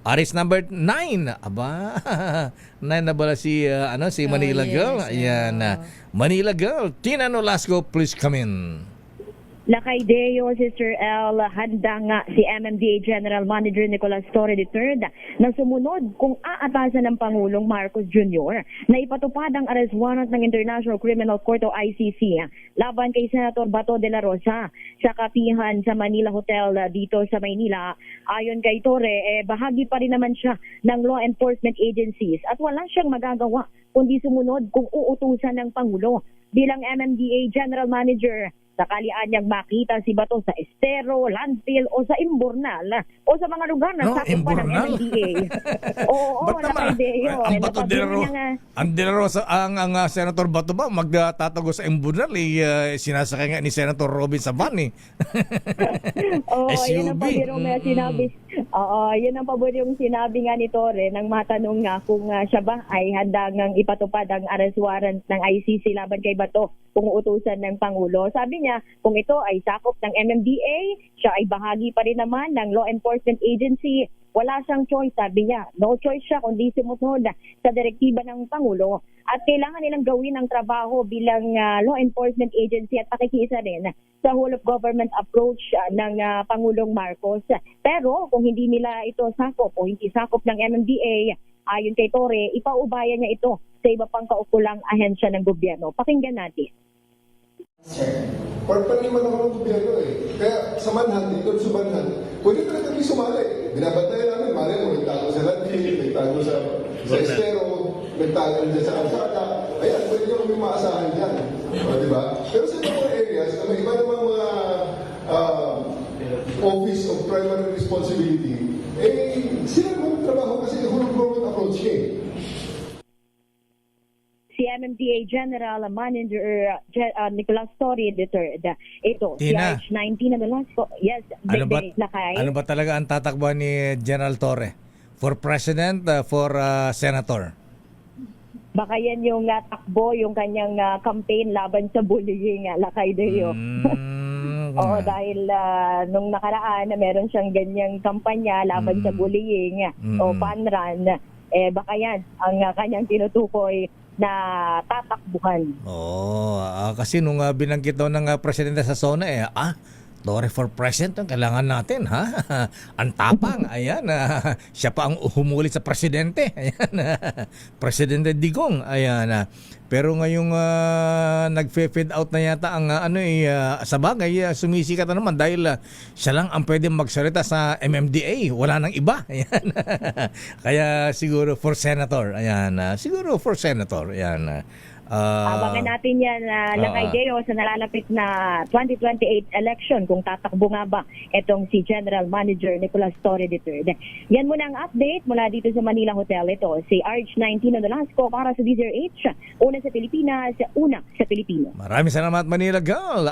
Aris number 9. Aba, 9 na ba si, si Manila Girl? Yes, Ayan. Manila Girl, Tina Nolasco, please come in. Lakay Deo, Sister L, handa nga si MMDA General Manager Nicolas Torre III na sumunod kung aatasan ng Pangulong Marcos Jr. na ipatupad ang arrest warrant ng International Criminal Court o ICC laban kay Senator Bato de la Rosa sa kapihan sa Manila Hotel dito sa Maynila. Ayon kay Torre, bahagi pa rin naman siya ng law enforcement agencies at wala siyang magagawa kundi sumunod kung uutusan ng Pangulo. Bilang MMDA General Manager, sakalian niyang makita si Bato sa Estero, Landfill o sa Imbornal o sa mga lugar na sakop pa ng MMDA. Oo, nakaideyo. Ang Bato de la Rosa, ang de la Rosa, ang Senator Bato ba magtatago sa Imbornal, sinasakay nga ni Senator Robin Saban Oo, yan ang SUV. pabirong na sinabi. Oo, yan ang pabirong sinabi nga ni Torre nang matanong nga kung siya ba ay handa ngang ipatupad ang arrest warrant ng ICC laban kay Bato kung utusan ng Pangulo. Sabi niya, kung ito ay sakop ng MMDA, siya ay bahagi pa rin naman ng law enforcement agency. Wala siyang choice, sabi niya. No choice siya kundi sumunod sa direktiba ng Pangulo. At kailangan nilang gawin ang trabaho bilang law enforcement agency at pakikiisa rin sa whole of government approach ng Pangulong Marcos. Pero kung hindi nila ito sakop o hindi sakop ng MMDA, ayon kay Torre, ipaubayan niya ito sa iba pang kaukulang ahensya ng gobyerno. Pakinggan natin. Pagpaniman ako ng gobyerno Kaya sa manhunt, dito sa manhunt, pwede talaga kami sumali. Binabantayan namin, mali mo, nagtago sa Landfill, nagtago sa Estero, nagtago dyan sa Alsada. Ayan, pwede nyo kami maasahan dyan. Diba? Pero sa mga areas, na may iba namang mga Office of Primary Responsibility, sila mong trabaho kasi whole of government approach Si MMDA General Manager Nicolas Torre III. Ito, Tina. si RH19 na Nolasco. Yes, Lakay. Ano ba talaga ang tatakbuhan ni General Torre? For President, for Senator? Baka yan yung takbo, yung kanyang campaign laban sa bullying, Lakay Deo. Oo, dahil nung nakaraan, meron siyang ganyang kampanya laban sa bullying o fun run. Baka yan ang kanyang tinutukoy na tatakbuhan. Kasi nung binanggit daw ng presidente sa SONA, Torre for President, kailangan natin, ha? Ang tapang, ayan, siya pa ang humuli sa presidente, ayan, Presidente Digong, ayan. Pero ngayong nag-fade out na yata ang sa bagay, sumisikat na naman dahil siya lang ang pwede magsalita sa MMDA, wala nang iba, ayan. Kaya siguro for Senator, ayan, siguro for Senator, ayan. Abangan natin yan, Lakay Deo, sa nalalapit na 2028 election kung tatakbo nga ba itong si General Manager Nicolas Torre III. Yan muna ang update mula dito sa Manila Hotel. Ito, si RH19 na Nolasco para sa DZRH, una sa Pilipinas, una sa Pilipino. Maraming salamat, Manila Girl.